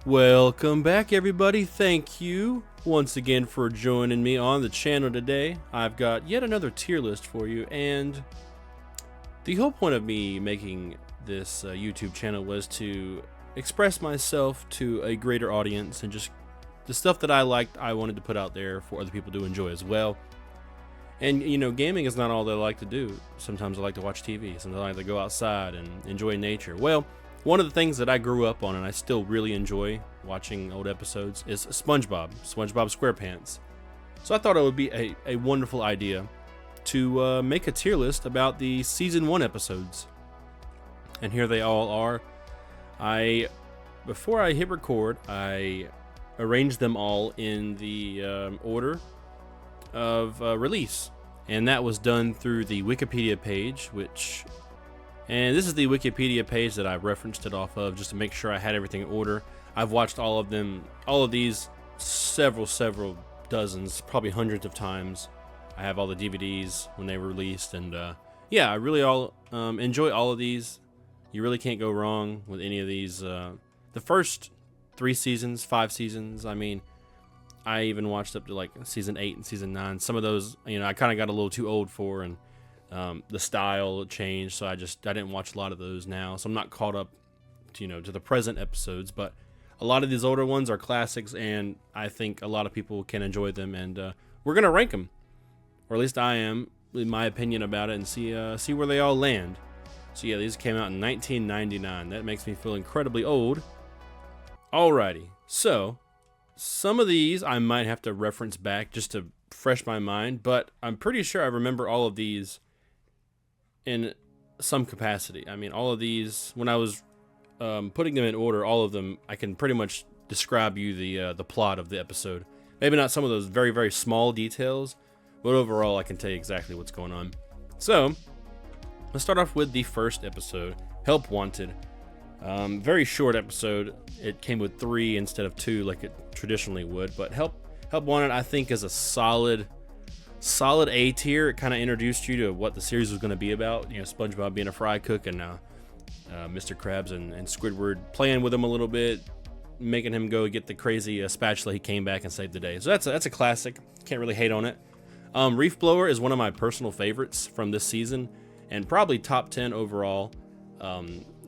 Welcome back, everybody. Thank you once again for joining me on the channel today. I've got yet another tier list for you, and the whole point of me making this YouTube channel was to express myself to a greater audience, and just the stuff that I liked I wanted to put out there for other people to enjoy as well. And you know, gaming is not all that I like to do. Sometimes I like to watch TV, sometimes I like to go outside and enjoy nature. Well, one of the things that I grew up on and I still really enjoy watching old episodes is SpongeBob SquarePants. So I thought it would be a wonderful idea to make a tier list about the season 1 episodes. And here they all are. Before I hit record, I arranged them all in the order of release, and that was done through the Wikipedia page, and this is the Wikipedia page that I referenced it off of just to make sure I had everything in order. I've watched all of these several dozens, probably hundreds of times. I have all the DVDs when they were released, and yeah, I really enjoy all of these. You really can't go wrong with any of these. The first 3 seasons, 5 seasons, I mean, I even watched up to like season 8 and season 9. Some of those, you know, I kind of got a little too old for, and the style changed, so I didn't watch a lot of those now. So I'm not caught up, to the present episodes. But a lot of these older ones are classics, and I think a lot of people can enjoy them. And we're gonna rank them, or at least I am, in my opinion about it, and see where they all land. So yeah, these came out in 1999. That makes me feel incredibly old. Alrighty, so some of these I might have to reference back just to refresh my mind, but I'm pretty sure I remember all of these in some capacity. I mean, all of these, when I was putting them in order, all of them, I can pretty much describe you the plot of the episode. Maybe not some of those very, very small details, but overall I can tell you exactly what's going on. So let's start off with the first episode, Help Wanted. Very short episode. It came with 3 instead of 2 like it traditionally would, but Help Wanted, I think, is a solid A tier. It kind of introduced you to what the series was going to be about. SpongeBob being a fry cook, and Mr. Krabs and Squidward playing with him a little bit, making him go get the crazy spatula. He came back and saved the day. So that's a classic. Can't really hate on it. Reef Blower is one of my personal favorites from this season, and probably top 10 overall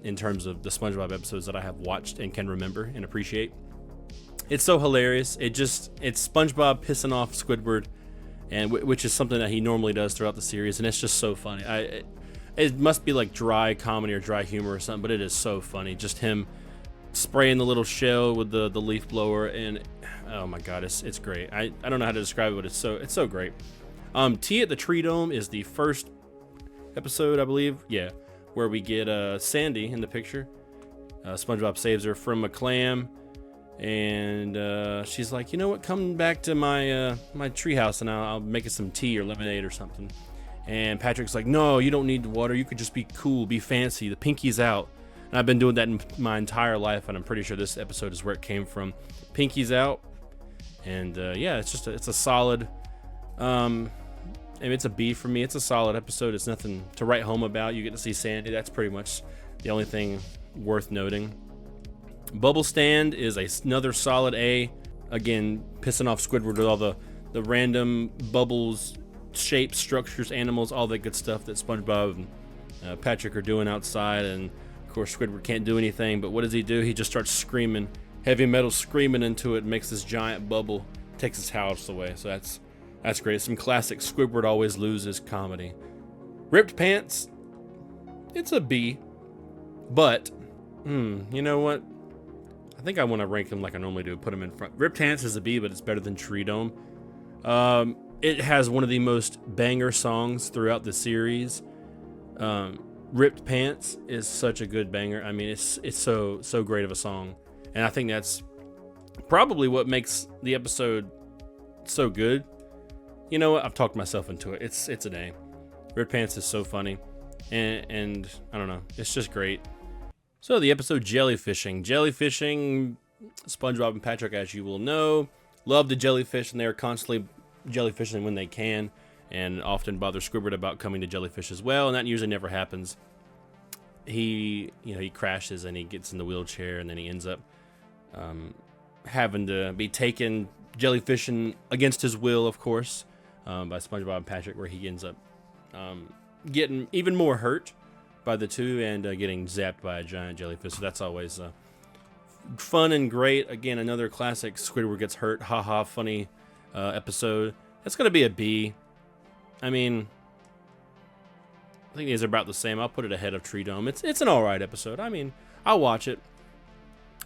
in terms of the SpongeBob episodes that I have watched and can remember and appreciate. It's so hilarious. It's SpongeBob pissing off Squidward, and which is something that he normally does throughout the series, and it's just so funny. It must be like dry comedy or dry humor or something, but it is so funny. Just him spraying the little shell with the leaf blower, and oh my god, it's great. I don't know how to describe it, but it's so great. Tea at the Tree Dome is the first episode, I believe. Yeah, where we get Sandy in the picture. SpongeBob saves her from a clam. And she's like, you know what? Come back to my treehouse, and I'll make you some tea or lemonade or something. And Patrick's like, no, you don't need the water. You could just be cool, be fancy. The pinky's out. And I've been doing that in my entire life, and I'm pretty sure this episode is where it came from. Pinky's out, and yeah, it's a solid. And it's a B for me. It's a solid episode. It's nothing to write home about. You get to see Sandy. That's pretty much the only thing worth noting. Bubble Stand is another solid A. Again, pissing off Squidward with all the random bubbles, shapes, structures, animals, all that good stuff that SpongeBob and Patrick are doing outside. And of course, Squidward can't do anything, but what does he do? He just starts screaming, heavy metal screaming into it, makes this giant bubble, takes his house away. So that's great. Some classic Squidward always loses comedy. Ripped Pants, it's a B, but you know what? I think I want to rank them like I normally do, put them in front. Ripped Pants is a B, but it's better than Tree Dome. It has one of the most banger songs throughout the series. Ripped Pants is such a good banger. I mean, it's so great of a song, and I think that's probably what makes the episode so good. You know what? I've talked myself into it. It's an A. Ripped Pants is so funny, and I don't know. It's just great. So the episode Jellyfishing. SpongeBob and Patrick, as you will know, love to jellyfish, and they're constantly jellyfishing when they can, and often bother Squidward about coming to jellyfish as well, and that usually never happens. He crashes and he gets in the wheelchair, and then he ends up having to be taken jellyfishing against his will, of course, by SpongeBob and Patrick, where he ends up getting even more hurt by the two and getting zapped by a giant jellyfish. So that's always fun and great. Again, another classic Squidward gets hurt, haha, funny episode. That's going to be a B. I mean, I think these are about the same. I'll put it ahead of Tree Dome. It's an alright episode. I mean, I'll watch it.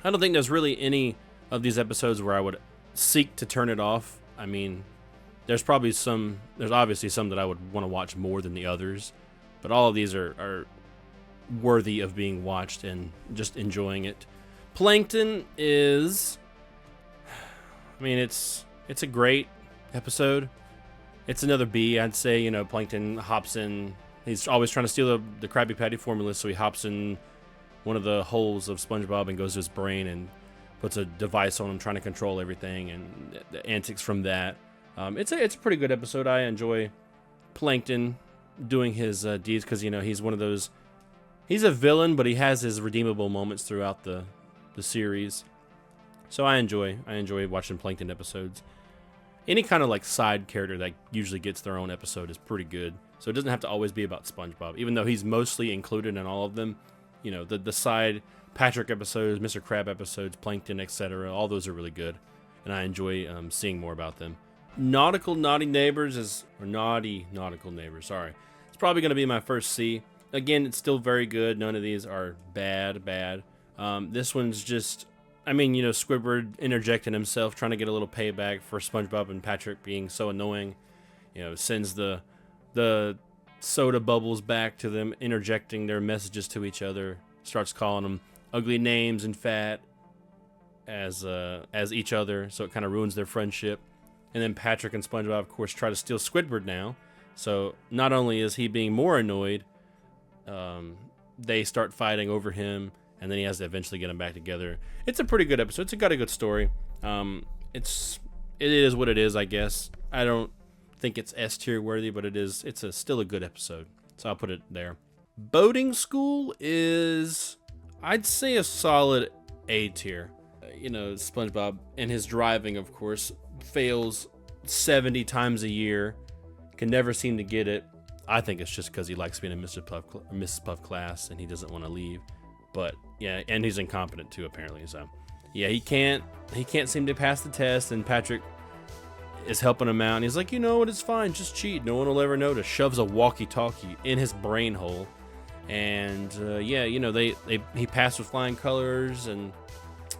I don't think there's really any of these episodes where I would seek to turn it off. I mean, there's obviously some that I would want to watch more than the others, but all of these are worthy of being watched and just enjoying it. Plankton is, I mean, it's a great episode. It's another B, I'd say. You know, Plankton hops in. He's always trying to steal the Krabby Patty formula, so he hops in one of the holes of SpongeBob and goes to his brain and puts a device on him, trying to control everything, and the antics from that. It's a pretty good episode. I enjoy Plankton doing his deeds because, you know, he's one of those. He's a villain, but he has his redeemable moments throughout the series. So I enjoy watching Plankton episodes. Any kind of like side character that usually gets their own episode is pretty good. So it doesn't have to always be about SpongeBob, even though he's mostly included in all of them. You know, the side Patrick episodes, Mr. Crab episodes, Plankton, etc. All those are really good, and I enjoy seeing more about them. Naughty Nautical Neighbors. Sorry, it's probably going to be my first C. Again, it's still very good. None of these are bad. This one's just, I mean, you know, Squidward interjecting himself, trying to get a little payback for SpongeBob and Patrick being so annoying. You know, sends the soda bubbles back to them, interjecting their messages to each other. Starts calling them ugly names and fat as each other, so it kind of ruins their friendship. And then Patrick and SpongeBob, of course, try to steal Squidward now. So not only is he being more annoyed, they start fighting over him, and then he has to eventually get them back together. It's a pretty good episode. It's got a good story. It is what it is, I guess. I don't think it's S tier worthy, but it's still a good episode. So I'll put it there. Boating School is, I'd say, a solid A tier. You know, SpongeBob and his driving, of course, fails 70 times a year. Can never seem to get it. I think it's just because he likes being in Mrs. Puff class and he doesn't want to leave. But yeah, and he's incompetent too, apparently. So yeah, he can't seem to pass the test, and Patrick is helping him out, and he's like, you know what, it's fine, just cheat, no one will ever notice. Shoves a walkie-talkie in his brain hole, and yeah, you know, he passed with flying colors, and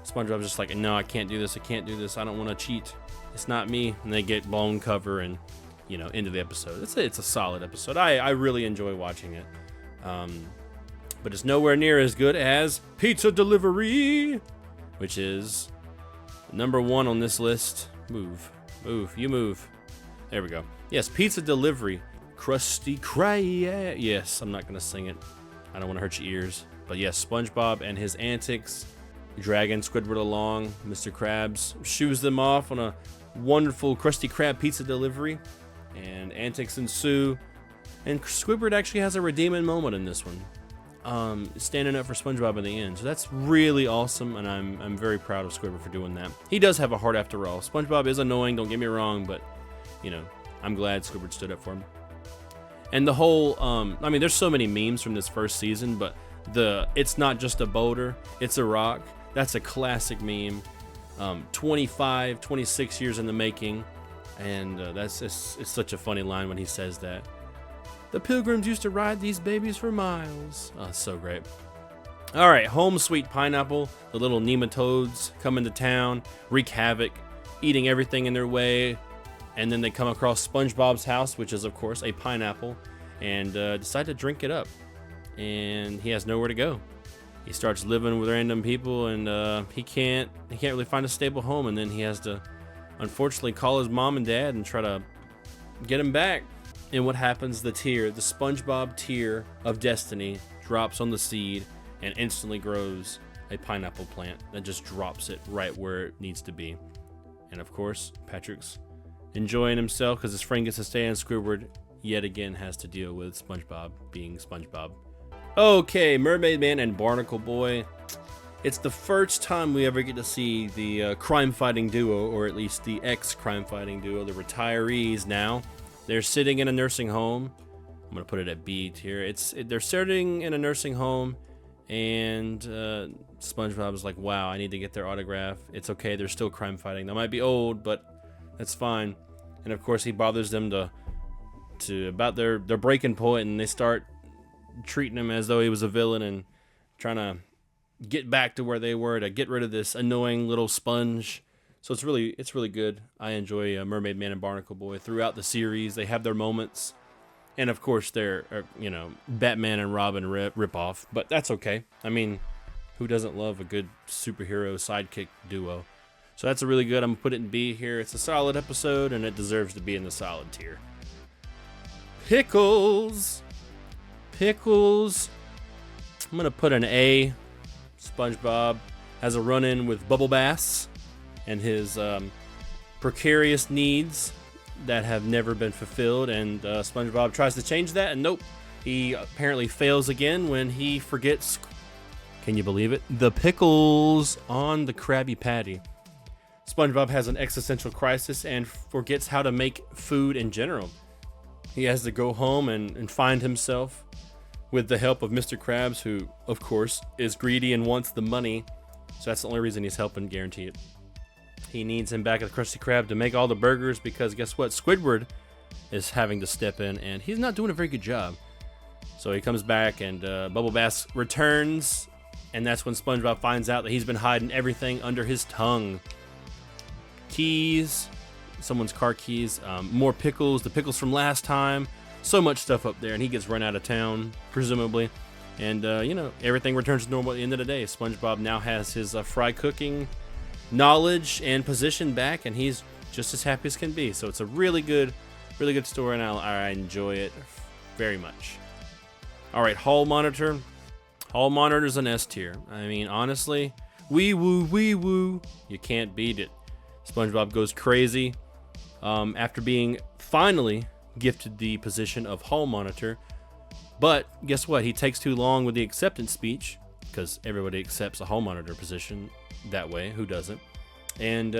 SpongeBob's just like, no, I can't do this, I don't want to cheat, it's not me. And they get blown cover, and you know, into the episode. It's a solid episode. I really enjoy watching it, but it's nowhere near as good as Pizza Delivery, which is number 1 on this list. Move, you move. There we go. Yes, Pizza Delivery. Krusty Krab. Yes, I'm not going to sing it. I don't want to hurt your ears. But yes, SpongeBob and his antics, dragging Squidward along. Mr. Krabs shoos them off on a wonderful Krusty Krab pizza delivery, and antics ensue. And Squidward actually has a redeeming moment in this one, standing up for SpongeBob in the end. So that's really awesome, and I'm very proud of Squidward for doing that. He does have a heart after all. SpongeBob is annoying, don't get me wrong, but you know, I'm glad Squidward stood up for him. And the whole, I mean, there's so many memes from this first season, but it's not just a boulder, it's a rock. That's a classic meme. 26 years in the making, and it's such a funny line when he says that. The Pilgrims used to ride these babies for miles. Oh, so great. All right, Home Sweet Pineapple. The little nematodes come into town, wreak havoc, eating everything in their way, and then they come across SpongeBob's house, which is, of course, a pineapple, and decide to drink it up. And he has nowhere to go. He starts living with random people, and he can't really find a stable home, and then he has to, unfortunately, call his mom and dad and try to get him back. And what happens? The SpongeBob tear of destiny drops on the seed and instantly grows a pineapple plant that just drops it right where it needs to be. And of course, Patrick's enjoying himself because his friend gets to stay, and Squidward yet again has to deal with SpongeBob being SpongeBob. Okay, Mermaid Man and Barnacle Boy. It's the first time we ever get to see the crime-fighting duo, or at least the ex-crime-fighting duo, the retirees now. They're sitting in a nursing home. I'm going to put it at B tier. They're sitting in a nursing home, and SpongeBob's like, wow, I need to get their autograph. It's okay, they're still crime-fighting. They might be old, but that's fine. And of course, he bothers them about their breaking point, and they start treating him as though he was a villain and trying to get back to where they were to get rid of this annoying little sponge. So it's really good. I enjoy Mermaid Man and Barnacle Boy throughout the series. They have their moments, and of course they're Batman and Robin ripoff, but that's okay. I mean, who doesn't love a good superhero sidekick duo? So that's a really good. I'm gonna put it in B here. It's a solid episode, and it deserves to be in the solid tier. Pickles. I'm gonna put an A. SpongeBob has a run-in with Bubble Bass and his precarious needs that have never been fulfilled, and SpongeBob tries to change that, and nope, he apparently fails again when he forgets, can you believe it, the pickles on the Krabby Patty. SpongeBob has an existential crisis and forgets how to make food in general. He has to go home and find himself with the help of Mr. Krabs, who, of course, is greedy and wants the money. So that's the only reason he's helping, guarantee it. He needs him back at the Krusty Krab to make all the burgers, because guess what? Squidward is having to step in, and he's not doing a very good job. So he comes back, and Bubble Bass returns, and that's when SpongeBob finds out that he's been hiding everything under his tongue. Keys, someone's car keys, more pickles, the pickles from last time. So much stuff up there, and he gets run out of town, presumably. And, everything returns to normal at the end of the day. SpongeBob now has his fry cooking knowledge and position back, and he's just as happy as can be. So it's a really good story, and I enjoy it very much. All right, Hall Monitor. Hall Monitor's an S tier. I mean, honestly, wee woo. You can't beat it. SpongeBob goes crazy after being finally gifted the position of Hall Monitor, but guess what? He takes too long with the acceptance speech, because everybody accepts a Hall Monitor position that way. Who doesn't? And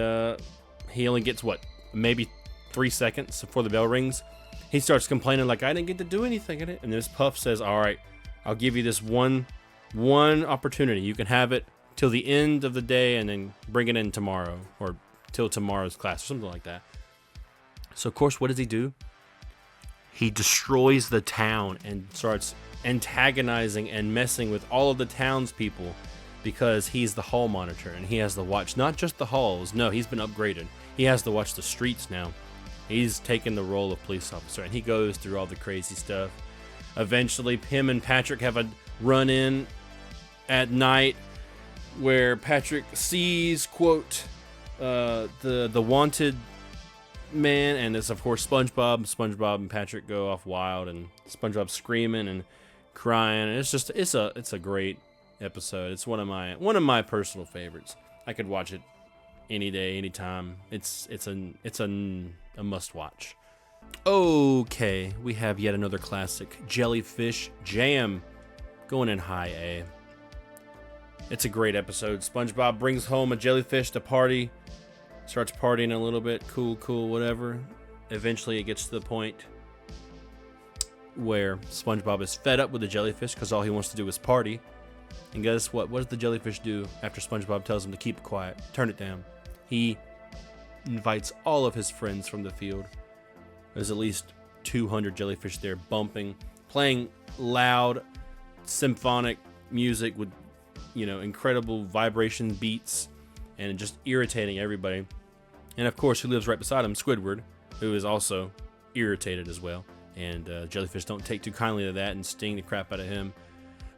he only gets maybe 3 seconds before the bell rings. He starts complaining like, I didn't get to do anything in it. And this Puff says, all right, I'll give you this one opportunity. You can have it till the end of the day, and then bring it in tomorrow, or till tomorrow's class, or something like that. So of course, what does he do? He destroys the town and starts antagonizing and messing with all of the townspeople, because he's the Hall Monitor, and he has to watch not just the halls. No, he's been upgraded. He has to watch the streets now. He's taken the role of police officer, and he goes through all the crazy stuff. Eventually, him and Patrick have a run-in at night where Patrick sees, quote, the wanted man, and it's of course SpongeBob and Patrick go off wild, and SpongeBob screaming and crying, and it's a great episode. It's one of my personal favorites. I could watch it any day, anytime. It's a must watch. Okay, we have yet another classic, Jellyfish Jam, going in high A. It's a great episode. SpongeBob brings home a jellyfish to party. Starts partying a little bit, cool, whatever. Eventually it gets to the point where SpongeBob is fed up with the jellyfish, because all he wants to do is party. And guess what? What does the jellyfish do after SpongeBob tells him to keep it quiet? Turn it down. He invites all of his friends from the field. There's at least 200 jellyfish there, bumping, playing loud symphonic music with, incredible vibration beats, and just irritating everybody. And of course, who lives right beside him, Squidward, who is also irritated as well. And jellyfish don't take too kindly to that and sting the crap out of him.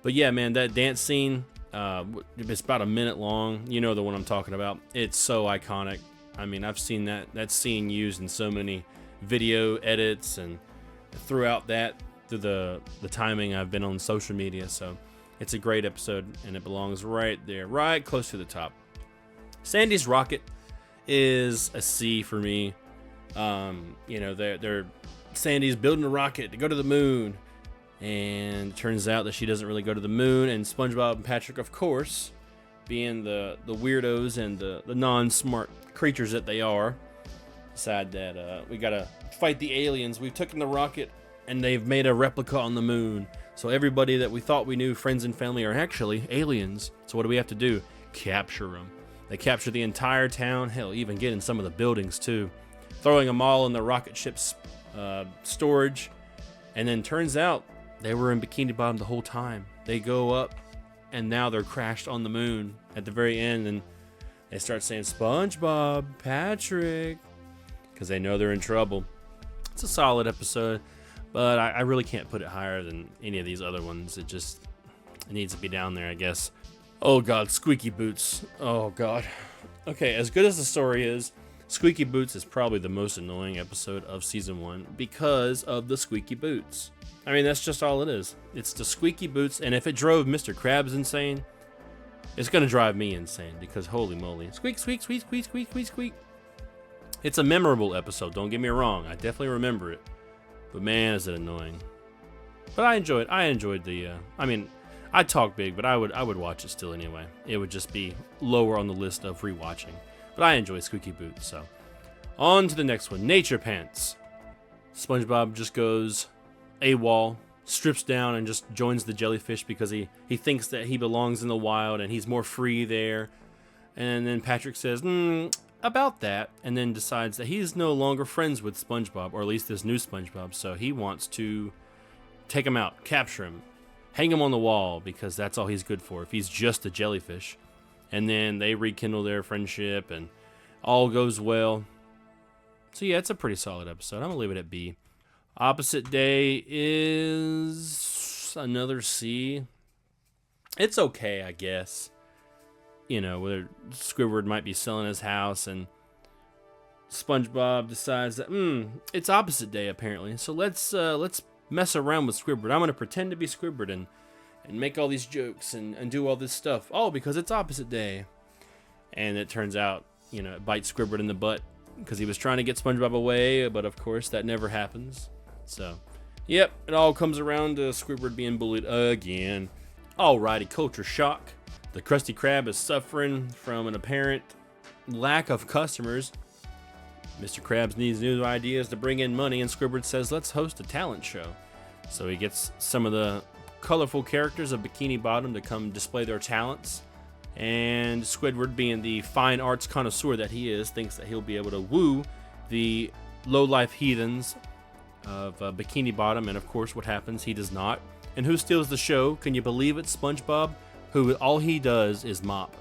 But yeah, man, that dance scene, it's about a minute long. You know the one I'm talking about. It's so iconic. I mean, I've seen that scene used in so many video edits, and throughout through the timing I've been on social media. So it's a great episode, and it belongs right there, right close to the top. Sandy's Rocket is a C for me. Sandy's building a rocket to go to the moon, and it turns out that she doesn't really go to the moon, and SpongeBob and Patrick, of course, being the weirdos and the non-smart creatures that they are, decide that we gotta fight the aliens. We've taken the rocket and they've made a replica on the moon. So everybody that we thought we knew, friends and family, are actually aliens. So what do we have to do? Capture them. They capture the entire town, hell, even get in some of the buildings too, throwing them all in the rocket ship's storage. And then turns out they were in Bikini Bottom the whole time. They go up and now they're crashed on the moon at the very end, and they start saying, SpongeBob, Patrick, because they know they're in trouble. It's a solid episode, but I really can't put it higher than any of these other ones. It needs to be down there, I guess. Oh God, Squeaky Boots. Oh God. Okay, as good as the story is, Squeaky Boots is probably the most annoying episode of season 1 because of the Squeaky Boots. I mean, that's just all it is. It's the Squeaky Boots, and if it drove Mr. Krabs insane, it's gonna drive me insane because holy moly. Squeak, squeak, squeak, squeak, squeak, squeak, squeak. It's a memorable episode, don't get me wrong. I definitely remember it. But man, is it annoying. But I enjoyed the, I talk big, but I would watch it still anyway. It would just be lower on the list of rewatching. But I enjoy Squeaky Boots, so. On to the next one, Nature Pants. SpongeBob just goes AWOL, strips down and just joins the jellyfish because he thinks that he belongs in the wild and he's more free there. And then Patrick says, about that, and then decides that he's no longer friends with SpongeBob, or at least this new SpongeBob, so he wants to take him out, capture him, hang him on the wall, because that's all he's good for if he's just a jellyfish. And then they rekindle their friendship and all goes well. So yeah, it's a pretty solid episode. I'm gonna leave it at B. Opposite Day is another C. It's okay, I guess. You know, whether Squidward might be selling his house and SpongeBob decides that it's Opposite Day apparently. So let's mess around with Squidward. I'm gonna pretend to be Squidward and make all these jokes and do all this stuff. Oh, because it's Opposite Day. And it turns out, it bites Squidward in the butt because he was trying to get SpongeBob away, but of course that never happens. So, yep, it all comes around to Squidward being bullied again. Alrighty, culture shock. The Krusty Krab is suffering from an apparent lack of customers. Mr. Krabs needs new ideas to bring in money, and Squidward says, let's host a talent show. So he gets some of the colorful characters of Bikini Bottom to come display their talents. And Squidward, being the fine arts connoisseur that he is, thinks that he'll be able to woo the low-life heathens of Bikini Bottom, and of course what happens, he does not. And who steals the show? Can you believe it? SpongeBob, who all he does is mop.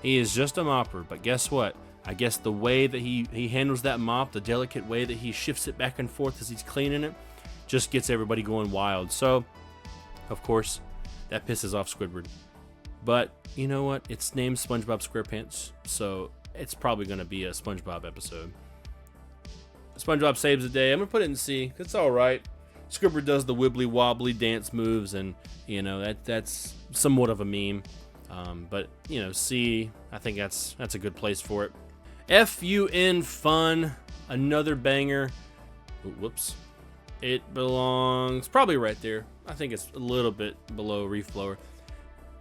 He is just a mopper, but guess what? I guess the way that he handles that mop, the delicate way that he shifts it back and forth as he's cleaning it, just gets everybody going wild. So, of course, that pisses off Squidward. But you know what? It's named SpongeBob SquarePants, so it's probably going to be a SpongeBob episode. SpongeBob saves the day. I'm going to put it in C. It's alright. Squidward does the wibbly wobbly dance moves, and, that's somewhat of a meme. But, C, I think that's a good place for it. FUN Fun, another banger. Ooh, whoops. It belongs probably right there. I think it's a little bit below Reef Blower.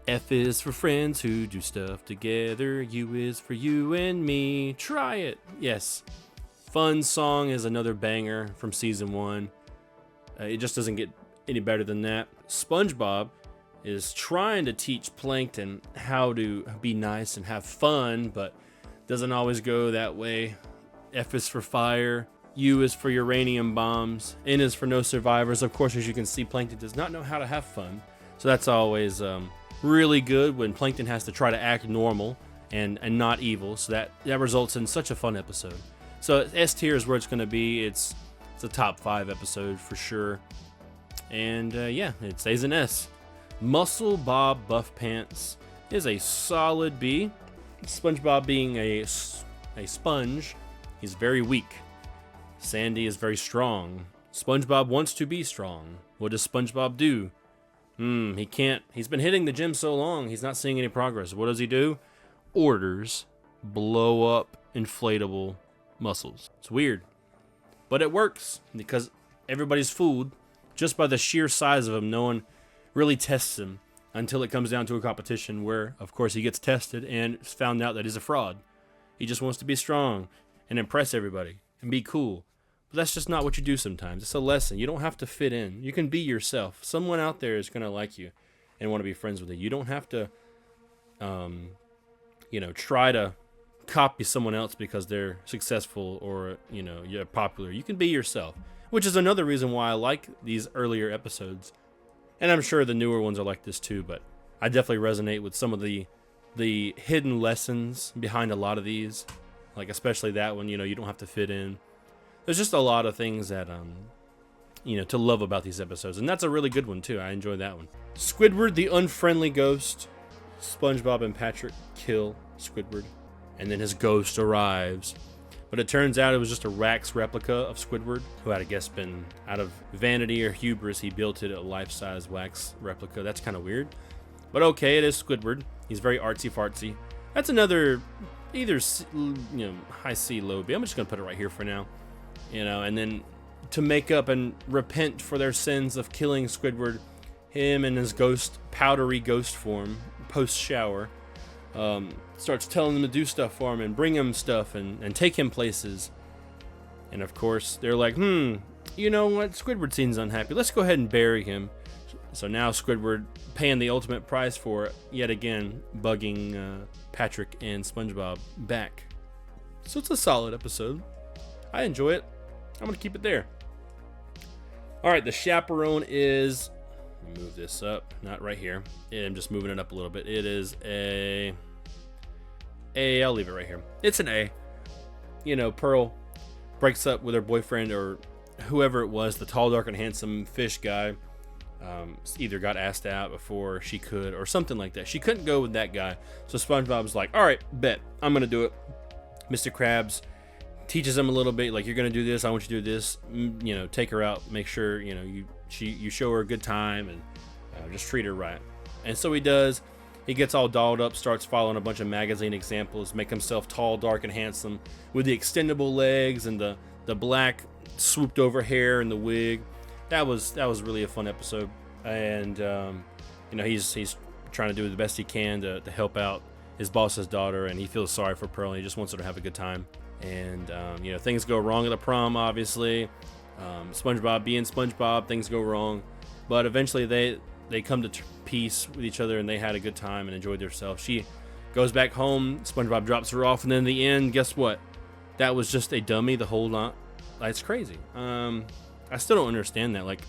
F is for friends who do stuff together. U is for you and me. Try it. Yes. Fun Song is another banger from season 1. It just doesn't get any better than that. SpongeBob is trying to teach Plankton how to be nice and have fun, but doesn't always go that way. F is for fire. U is for uranium bombs. N is for no survivors. Of course, as you can see, Plankton does not know how to have fun. So that's always really good when Plankton has to try to act normal and not evil. So that results in such a fun episode. So S tier is where it's going to be. It's a top 5 episode for sure. And yeah, it stays an S. Muscle Bob Buff Pants is a solid B. SpongeBob being a sponge, he's very weak. Sandy is very strong. SpongeBob wants to be strong. What does SpongeBob do? He can't. He's been hitting the gym so long, he's not seeing any progress. What does he do? Orders blow up inflatable muscles. It's weird. But it works because everybody's fooled just by the sheer size of him. No one really tests him. until it comes down to a competition where, of course, he gets tested and it's found out that he's a fraud. He just wants to be strong and impress everybody and be cool. But that's just not what you do sometimes. It's a lesson. You don't have to fit in. You can be yourself. Someone out there is going to like you and want to be friends with you. You don't have to, try to copy someone else because they're successful or, you're popular. You can be yourself, which is another reason why I like these earlier episodes. And I'm sure the newer ones are like this too, but I definitely resonate with some of the hidden lessons behind a lot of these. Like especially that one, you don't have to fit in. There's just a lot of things that, to love about these episodes. And that's a really good one, too. I enjoy that one. Squidward, the unfriendly ghost. SpongeBob and Patrick kill Squidward. And then his ghost arrives. But it turns out it was just a wax replica of Squidward, who had, I guess, been out of vanity or hubris. He built it a life-size wax replica. That's kind of weird. But okay, it is Squidward. He's very artsy-fartsy. That's another, either, high C, low B. I'm just going to put it right here for now. And then to make up and repent for their sins of killing Squidward, him and his powdery ghost form, post-shower, starts telling them to do stuff for him and bring him stuff and take him places. And of course, they're like, you know what? Squidward seems unhappy. Let's go ahead and bury him. So now Squidward paying the ultimate price for it, yet again, bugging Patrick and SpongeBob back. So it's a solid episode. I enjoy it. I'm going to keep it there. Alright, the chaperone is... Let me move this up. Not right here. I'm just moving it up a little bit. It is a... I'll leave it right here. It's an A. Pearl breaks up with her boyfriend or whoever it was, the tall, dark, and handsome fish guy. Either got asked out before she could or something like that. She couldn't go with that guy. So SpongeBob's like, alright, bet. I'm going to do it. Mr. Krabs teaches him a little bit, like, you're gonna do this, I want you to do this, take her out, make sure you show her a good time and just treat her right. And so he does. He gets all dolled up, starts following a bunch of magazine examples, make himself tall, dark, and handsome with the extendable legs and the black swooped over hair and the wig. That was really a fun episode. And he's trying to do the best he can to help out his boss's daughter, and he feels sorry for Pearl and he just wants her to have a good time. And things go wrong at the prom, obviously. SpongeBob being SpongeBob, things go wrong, but eventually they come to peace with each other and they had a good time and enjoyed themselves. She goes back home, SpongeBob drops her off, and then in the end, guess what? That was just a dummy the whole lot. It's crazy. I still don't understand that. Like,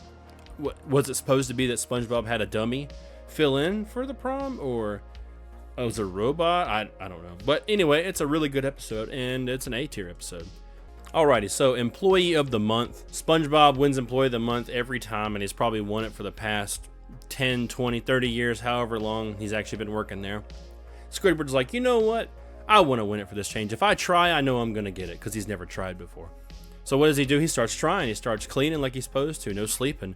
what was it supposed to be, that SpongeBob had a dummy fill in for the prom, or it was a robot? I don't know. But anyway, it's a really good episode, and it's an A-tier episode. Alrighty, so Employee of the Month. SpongeBob wins Employee of the Month every time, and he's probably won it for the past 10, 20, 30 years, however long he's actually been working there. Squidward's like, you know what? I want to win it for this change. If I try, I know I'm going to get it, because he's never tried before. So what does he do? He starts trying. He starts cleaning like he's supposed to, no sleeping.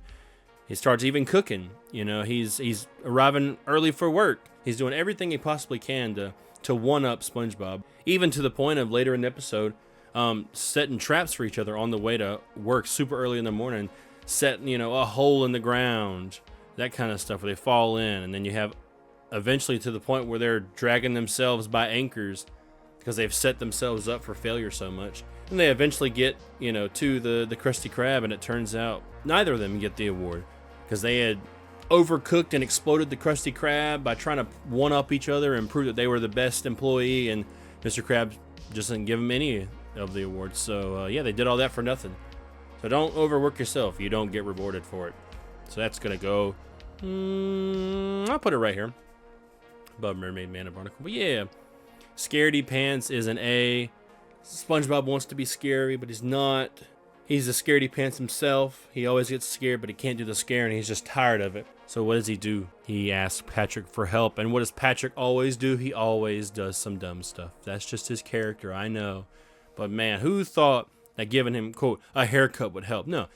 He starts even cooking. He's arriving early for work. He's doing everything he possibly can to one-up SpongeBob, even to the point of later in the episode, setting traps for each other on the way to work super early in the morning, setting, a hole in the ground, that kind of stuff where they fall in, and then you have eventually to the point where they're dragging themselves by anchors because they've set themselves up for failure so much. And they eventually get, to the Krusty Krab, and it turns out neither of them get the award because they had overcooked and exploded the Krusty Krab by trying to one-up each other and prove that they were the best employee, and Mr. Krabs just didn't give them any of the awards. So, they did all that for nothing. So don't overwork yourself. You don't get rewarded for it. So that's going to go... I'll put it right here. Above Mermaid Man and Barnacle. But yeah, Scaredy Pants is an A. SpongeBob wants to be scary, but he's not. He's a scaredy pants himself. He always gets scared, but he can't do the scare, and he's just tired of it. So what does he do? He asks Patrick for help. And what does Patrick always do? He always does some dumb stuff. That's just his character, I know. But man, who thought that giving him, quote, a haircut would help? No.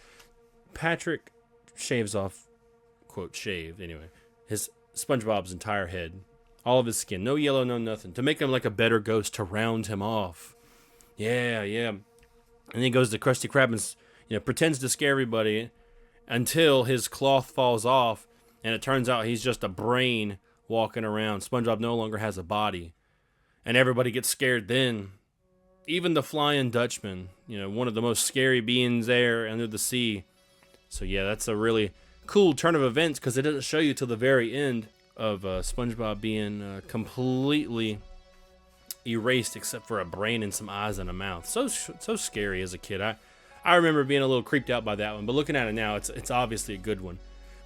Patrick shaves off, quote, shaved, anyway, his SpongeBob's entire head. All of his skin. No yellow, no nothing. To make him like a better ghost, to round him off. Yeah. And then he goes to Krusty Krab and pretends to scare everybody until his cloth falls off and it turns out he's just a brain walking around. SpongeBob no longer has a body, and everybody gets scared then. Even the Flying Dutchman, one of the most scary beings there under the sea. So yeah, that's a really cool turn of events, because it doesn't show you till the very end of SpongeBob being completely erased except for a brain and some eyes and a mouth. So scary as a kid. I remember being a little creeped out by that one, but looking at it now, it's obviously a good one.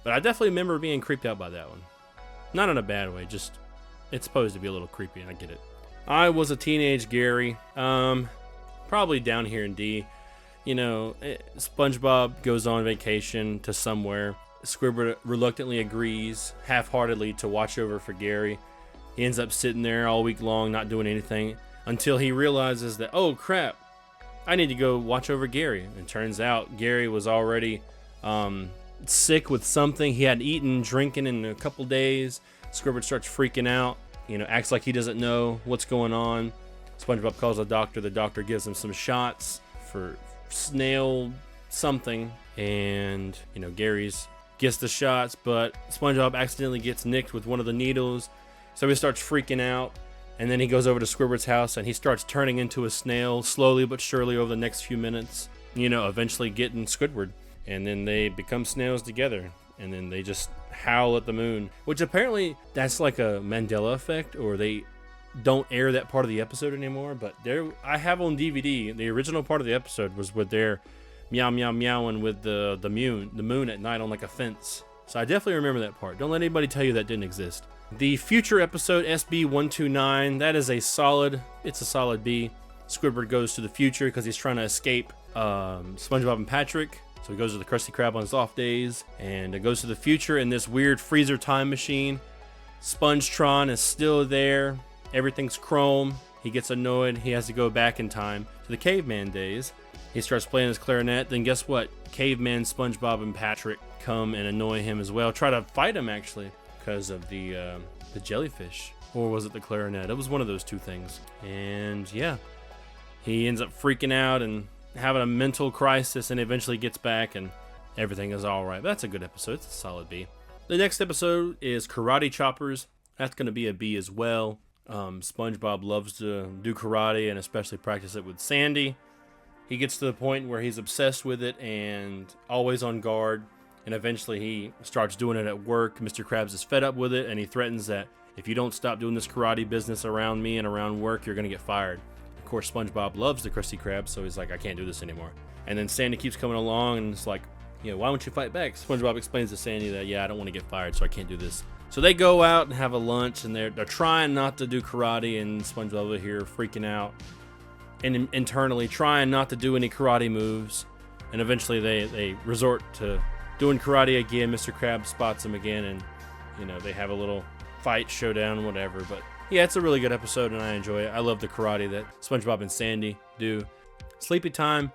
But I definitely remember being creeped out by that one. Not in a bad way, just it's supposed to be a little creepy, I get it. I was a teenage Gary, probably down here in D. SpongeBob goes on vacation to somewhere. Squidward reluctantly agrees, half-heartedly, to watch over for Gary. He ends up sitting there all week long, not doing anything, until he realizes that, oh crap, I need to go watch over Gary. And turns out Gary was already sick with something. He hadn't eaten, drinking in a couple days. Squidward starts freaking out, acts like he doesn't know what's going on. SpongeBob calls the doctor. The doctor gives him some shots for snail something, and Gary's gets the shots, but SpongeBob accidentally gets nicked with one of the needles, so he starts freaking out. And then he goes over to Squidward's house and he starts turning into a snail slowly but surely over the next few minutes, eventually getting Squidward, and then they become snails together, and then they just howl at the moon, which apparently that's like a Mandela effect, or they don't air that part of the episode anymore. But I have on DVD the original part of the episode was with their meow meow meowing with the moon at night on like a fence. So I definitely remember that part. Don't let anybody tell you that didn't exist. The future episode SB129, that is a solid B. Squidward goes to the future because he's trying to escape SpongeBob and Patrick. So he goes to the Krusty Krab on his off days, and it goes to the future in this weird freezer time machine. Spongetron is still there. Everything's chrome. He gets annoyed. He has to go back in time to the caveman days. He starts playing his clarinet. Then guess what? Caveman, SpongeBob, and Patrick come and annoy him as well. Try to fight him, actually, because of the jellyfish. Or was it the clarinet? It was one of those two things. And yeah, he ends up freaking out and having a mental crisis, and eventually gets back and everything is all right. That's a good episode. It's a solid B. The next episode is Karate Choppers. That's going to be a B as well. SpongeBob loves to do karate and especially practice it with Sandy. He gets to the point where he's obsessed with it and always on guard, and eventually he starts doing it at work. Mr. Krabs is fed up with it, and he threatens that if you don't stop doing this karate business around me and around work, you're going to get fired. Of course, SpongeBob loves the Krusty Krab, so he's like, I can't do this anymore. And then Sandy keeps coming along, and it's like, why don't you fight back? SpongeBob explains to Sandy that, I don't want to get fired, so I can't do this. So they go out and have a lunch, and they're trying not to do karate, and SpongeBob over here freaking out, and internally trying not to do any karate moves. And eventually they resort to doing karate again. Mr. Krabs spots him again, and they have a little fight, showdown, whatever. But yeah, it's a really good episode, and I enjoy it. I love the karate that SpongeBob and Sandy do. Sleepy Time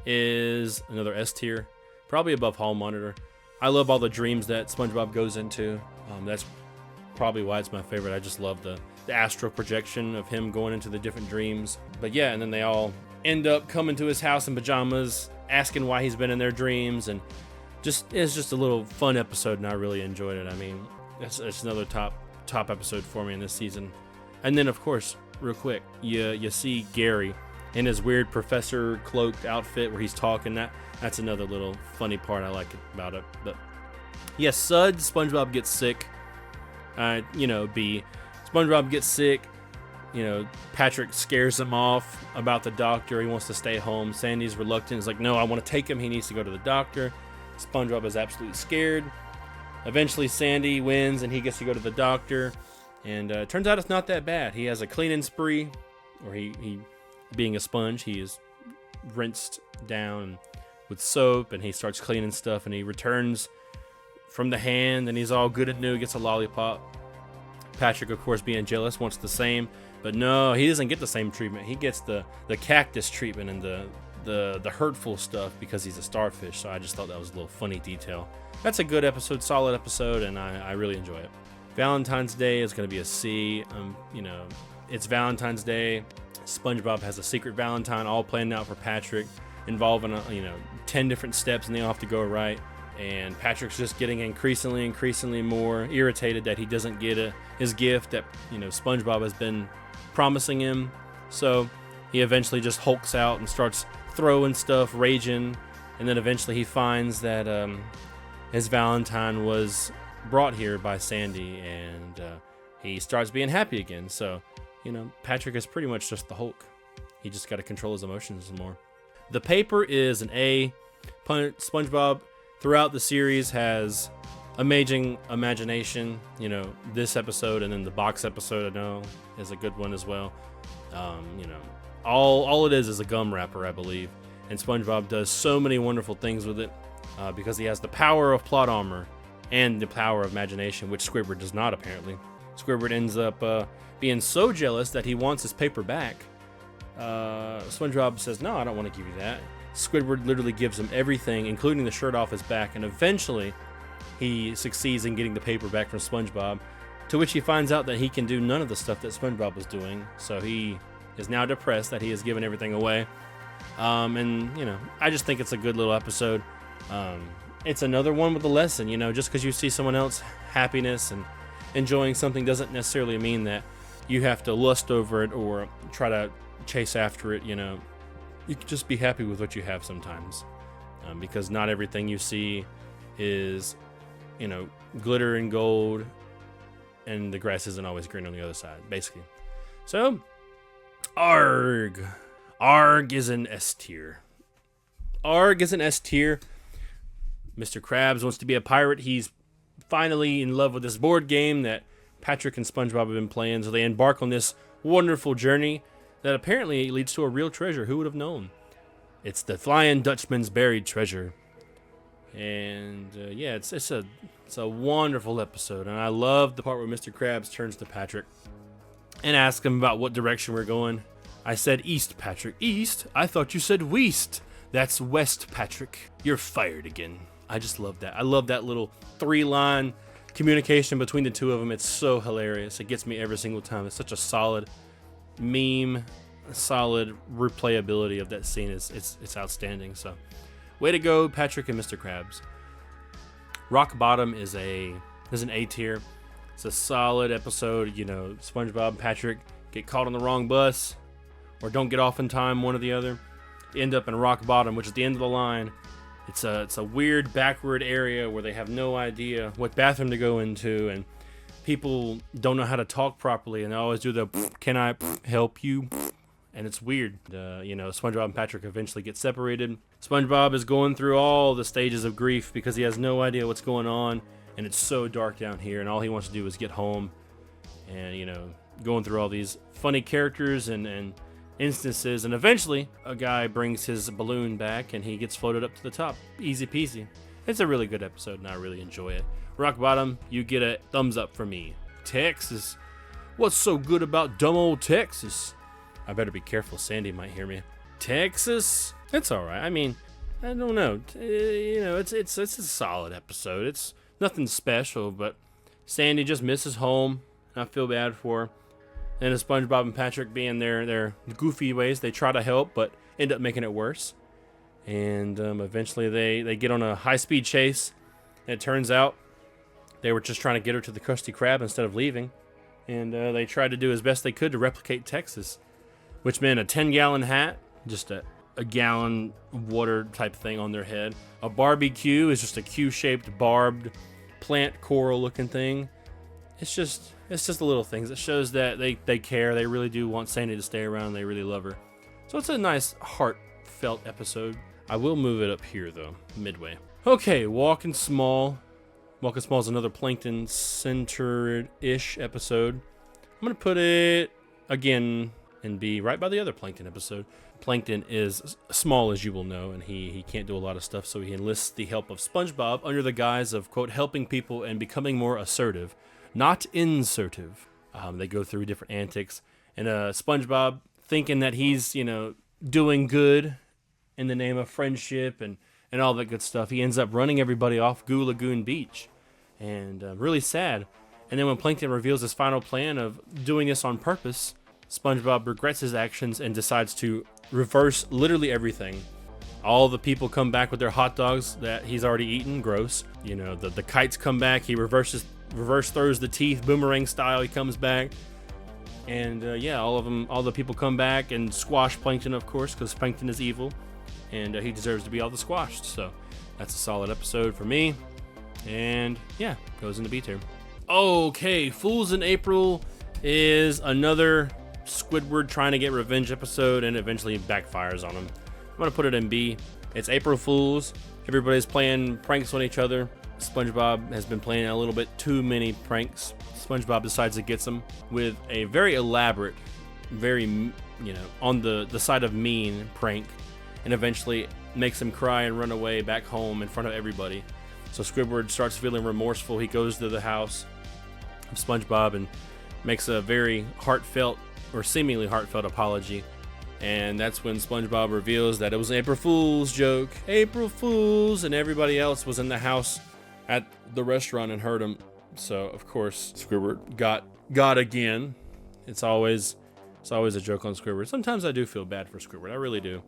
is another S tier, probably above Hall Monitor. I love all the dreams that SpongeBob goes into. That's probably why it's my favorite. I just love the astral projection of him going into the different dreams. But yeah, and then they all end up coming to his house in pajamas, asking why he's been in their dreams, and it's just a little fun episode, and I really enjoyed it. I mean, it's another top episode for me in this season. And then, of course, real quick, you see Gary in his weird professor cloaked outfit where he's talking. That's another little funny part I like about it. But yes, Suds, SpongeBob gets sick. B. SpongeBob gets sick. Patrick scares him off about the doctor. He wants to stay home. Sandy's reluctant. He's like, no, I want to take him. He needs to go to the doctor. SpongeBob is absolutely scared. Eventually, Sandy wins, and he gets to go to the doctor. And it turns out it's not that bad. He has a cleaning spree, or he being a sponge, he is rinsed down with soap, and he starts cleaning stuff, and he returns from the hand, and he's all good and new. He gets a lollipop. Patrick, of course, being jealous, wants the same, but no, he doesn't get the same treatment. He gets the cactus treatment and the hurtful stuff because he's a starfish. So I just thought that was a little funny detail. That's a good episode, solid episode, and I really enjoy it. Valentine's Day is going to be a C. It's Valentine's Day. SpongeBob has a secret Valentine all planned out for Patrick, involving 10 different steps, and they all have to go right. And Patrick's just getting increasingly more irritated that he doesn't get his gift that, SpongeBob has been promising him. So he eventually just hulks out and starts throwing stuff, raging. And then eventually he finds that his Valentine was brought here by Sandy, and he starts being happy again. So, Patrick is pretty much just the Hulk. He just got to control his emotions more. The paper is an A. SpongeBob throughout the series has amazing imagination. This episode and then the box episode, I know, is a good one as well. All it is a gum wrapper, I believe. And SpongeBob does so many wonderful things with it because he has the power of plot armor and the power of imagination, which Squidward does not, apparently. Squidward ends up being so jealous that he wants his paper back. SpongeBob says, no, I don't want to give you that. Squidward literally gives him everything, including the shirt off his back, and eventually he succeeds in getting the paper back from SpongeBob, to which he finds out that he can do none of the stuff that SpongeBob was doing, so he is now depressed that he has given everything away. I just think it's a good little episode. It's another one with a lesson, just because you see someone else happiness and enjoying something doesn't necessarily mean that you have to lust over it or try to chase after it. You can just be happy with what you have sometimes, because not everything you see is, glitter and gold, and the grass isn't always green on the other side, basically. So, Arg is an S tier. Arg is an S tier. Mr. Krabs wants to be a pirate. He's finally in love with this board game that Patrick and SpongeBob have been playing, so they embark on this wonderful journey that apparently leads to a real treasure. Who would have known? It's the Flying Dutchman's buried treasure. And it's a wonderful episode, and I love the part where Mr. Krabs turns to Patrick and asks him about what direction we're going. I said east, Patrick. East? I thought you said west. That's west, Patrick. You're fired again. I just love that. I love that little 3-line communication between the two of them. It's so hilarious. It gets me every single time. It's such a solid meme, solid replayability of that scene. It's outstanding. So, way to go, Patrick and Mr. Krabs. Rock Bottom is an A tier. It's a solid episode. SpongeBob and Patrick get caught on the wrong bus or don't get off in time, one or the other. They end up in Rock Bottom, which is the end of the line. It's a weird backward area where they have no idea what bathroom to go into, and people don't know how to talk properly, and they always do the "Can I help you?" and it's weird. SpongeBob and Patrick eventually get separated. SpongeBob is going through all the stages of grief because he has no idea what's going on, and it's so dark down here, and all he wants to do is get home. And going through all these funny characters and instances, and eventually a guy brings his balloon back and he gets floated up to the top. Easy peasy. It's a really good episode and I really enjoy it. Rock Bottom, you get a thumbs up from me. Texas, what's so good about dumb old Texas? I better be careful, Sandy might hear me. Texas, it's all right. I mean, I don't know. It's a solid episode. It's nothing special, but Sandy just misses home. I feel bad for her. And as SpongeBob and Patrick, being their goofy ways, they try to help, but end up making it worse. And eventually they get on a high-speed chase. And it turns out they were just trying to get her to the Krusty Krab instead of leaving. And they tried to do as best they could to replicate Texas, which meant a 10-gallon hat, just a gallon water type thing on their head. A barbecue is just a Q-shaped barbed plant coral looking thing. It's just the little things. It shows that they care. They really do want Sandy to stay around. They really love her. So it's a nice, heartfelt episode. I will move it up here, though, midway. Okay, Walking Small. Walking Small is another Plankton-centered-ish episode. I'm going to put it, again, and be right by the other Plankton episode. Plankton is small, as you will know, and he can't do a lot of stuff, so he enlists the help of SpongeBob under the guise of, quote, helping people and becoming more assertive. Not insertive. They go through different antics. And SpongeBob, thinking that he's, doing good in the name of friendship and all that good stuff, he ends up running everybody off Goo Lagoon Beach. And really sad. And then when Plankton reveals his final plan of doing this on purpose, SpongeBob regrets his actions and decides to reverse literally everything. All the people come back with their hot dogs that he's already eaten. Gross. You know, the kites come back. He reverse throws the teeth, boomerang style. He comes back. And yeah, all the people come back and squash Plankton, of course, because Plankton is evil. And he deserves to be all the squashed. So that's a solid episode for me. And yeah, goes into B tier. Okay, Fools in April is another Squidward trying to get revenge episode, and eventually backfires on him. I'm gonna put it in B. It's April Fools. Everybody's playing pranks on each other. SpongeBob has been playing a little bit too many pranks. SpongeBob decides to get them with a very elaborate, very, you know, on the side of mean prank, and eventually makes him cry and run away back home in front of everybody. So Squidward starts feeling remorseful. He goes to the house of SpongeBob and makes a very heartfelt, or seemingly heartfelt, apology. And that's when SpongeBob reveals that it was an April Fool's joke. April Fools! And everybody else was in the house at the restaurant and heard him. So, of course, Squidward got again. It's always a joke on Squidward. Sometimes I do feel bad for Squidward. I really do.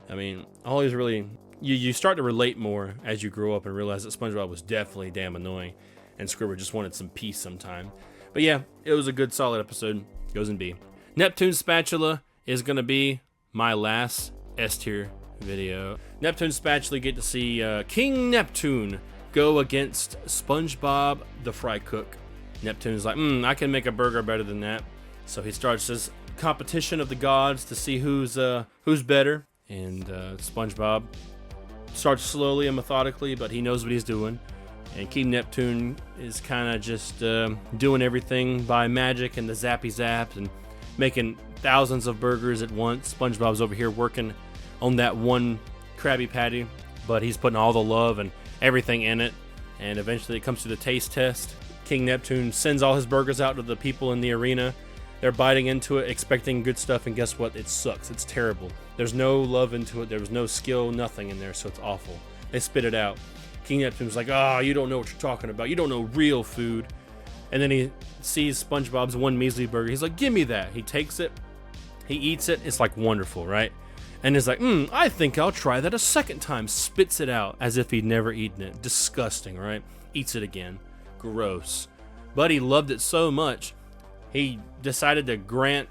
I mean, always really... You start to relate more as you grow up and realize that SpongeBob was definitely damn annoying. And Squidward just wanted some peace sometime. But yeah, it was a good, solid episode. Goes in B. Neptune's Spatula is going to be my last S tier video. Neptune's Spatula, get to see King Neptune go against SpongeBob the Fry Cook. Neptune's like, I can make a burger better than that. So he starts this competition of the gods to see who's better. And SpongeBob starts slowly and methodically, but he knows what he's doing. And King Neptune is kind of just doing everything by magic and the zappy zaps and making thousands of burgers at once. SpongeBob's over here working on that one Krabby Patty, but he's putting all the love and everything in it. And eventually it comes to the taste test. King Neptune sends all his burgers out to the people in the arena. They're biting into it, expecting good stuff, and guess what? It sucks. It's terrible. There's no love into it. There was no skill, nothing in there, so it's awful. They spit it out. King Neptune's like, you don't know what you're talking about. You don't know real food. And then he sees SpongeBob's one measly burger. He's like, give me that. He takes it. He eats it. It's like wonderful, right? And he's like, I think I'll try that a second time. Spits it out as if he'd never eaten it. Disgusting, right? Eats it again. Gross. But he loved it so much, he decided to grant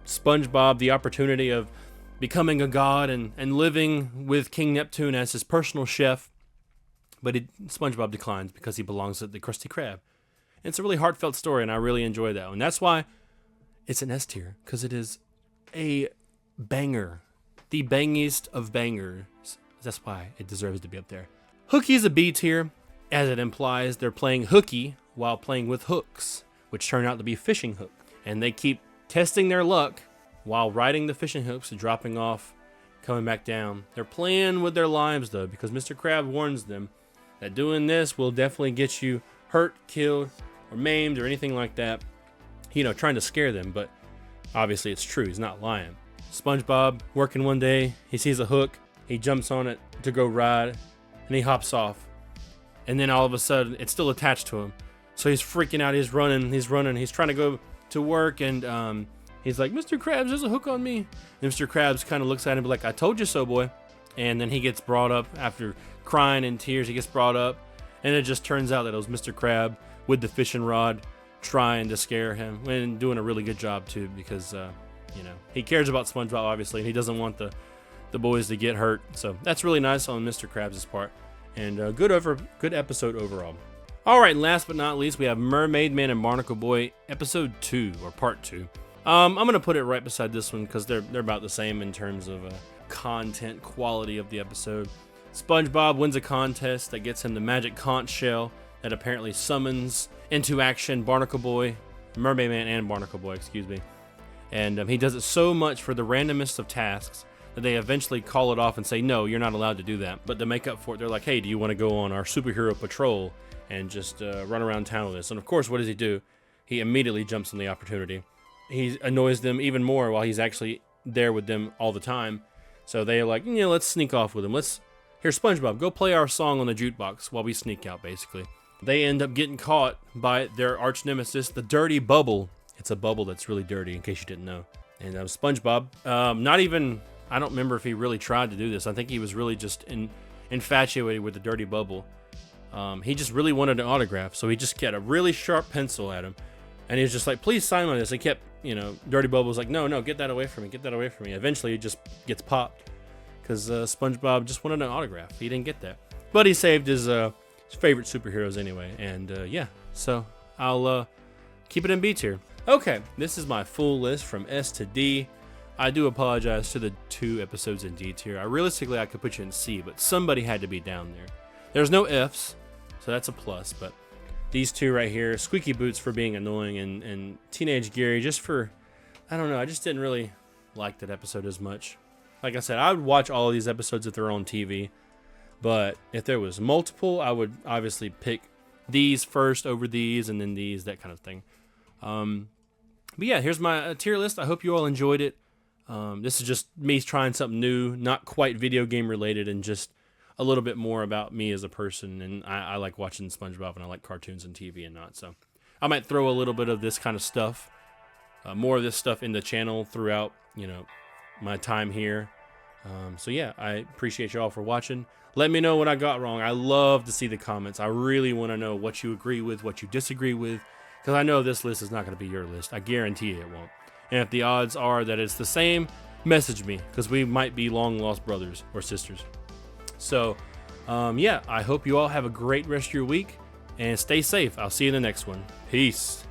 SpongeBob the opportunity of becoming a god and living with King Neptune as his personal chef. But SpongeBob declines because he belongs to the Krusty Krab. And it's a really heartfelt story, and I really enjoy that one. That's why it's an S tier, because it is a banger. The bangiest of bangers. That's why it deserves to be up there. Hookie's a B tier, as it implies they're playing hooky while playing with hooks, which turn out to be fishing hooks. And they keep testing their luck while riding the fishing hooks and dropping off, coming back down. They're playing with their lives, though, because Mr. Krab warns them that doing this will definitely get you hurt, killed, or maimed, or anything like that. You know, trying to scare them, but obviously it's true. He's not lying. SpongeBob, working one day, he sees a hook, he jumps on it to go ride, and he hops off. And then all of a sudden, it's still attached to him. So he's freaking out, he's running, he's trying to go to work, and he's like, Mr. Krabs, there's a hook on me. And Mr. Krabs kind of looks at him like, I told you so, boy. And then he gets brought up after crying in tears. He gets brought up, and it just turns out that it was Mr. Krab with the fishing rod trying to scare him, and doing a really good job too, because you know, he cares about SpongeBob obviously, and he doesn't want the boys to get hurt. So that's really nice on Mr. Krabs' part, and good episode overall. All right, last but not least, we have Mermaid Man and Barnacle Boy episode 2, or part 2. I'm gonna put it right beside this one because they're about the same in terms of content quality of the episode. SpongeBob wins a contest that gets him the magic conch shell that apparently summons into action Barnacle Boy, Mermaid Man and Barnacle Boy, excuse me. And he does it so much for the randomest of tasks that they eventually call it off and say, no, you're not allowed to do that. But to make up for it, they're like, hey, do you want to go on our superhero patrol and just run around town with us? And of course, what does he do? He immediately jumps on the opportunity. He annoys them even more while he's actually there with them all the time. So they're like, let's sneak off with him. Here, SpongeBob, go play our song on the jukebox while we sneak out, basically. They end up getting caught by their arch nemesis, the Dirty Bubble. It's a bubble that's really dirty, in case you didn't know. And SpongeBob, not even I don't remember if he really tried to do this. I think he was really just infatuated with the Dirty Bubble. He just really wanted an autograph, so he just got a really sharp pencil at him, and he was just like, please sign on this. He kept, Dirty Bubble was like, no, get that away from me, get that away from me. Eventually, he just gets popped because SpongeBob just wanted an autograph. He didn't get that, but he saved his favorite superheroes anyway, and yeah, so I'll keep it in B tier. Okay, this is my full list from S to D. I do apologize to the 2 episodes in D tier. Realistically, I could put you in C, but somebody had to be down there. There's no Fs, so that's a plus, but these 2 right here, Squeaky Boots for being annoying, and Teenage Gary just for, I don't know, I just didn't really like that episode as much. Like I said, I would watch all of these episodes if they're on TV, but if there was multiple, I would obviously pick these first over these, and then these, that kind of thing. But yeah, here's my tier list. I hope you all enjoyed it. This is just me trying something new, not quite video game related, and just a little bit more about me as a person. And I like watching SpongeBob, and I like cartoons and TV and not. So I might throw a little bit of this kind of stuff, more of this stuff in the channel throughout, my time here. So yeah, I appreciate you all for watching. Let me know what I got wrong. I love to see the comments. I really want to know what you agree with, what you disagree with, because I know this list is not going to be your list. I guarantee you it won't. And if the odds are that it's the same, message me, because we might be long lost brothers or sisters. So yeah, I hope you all have a great rest of your week, and stay safe. I'll see you in the next one. Peace.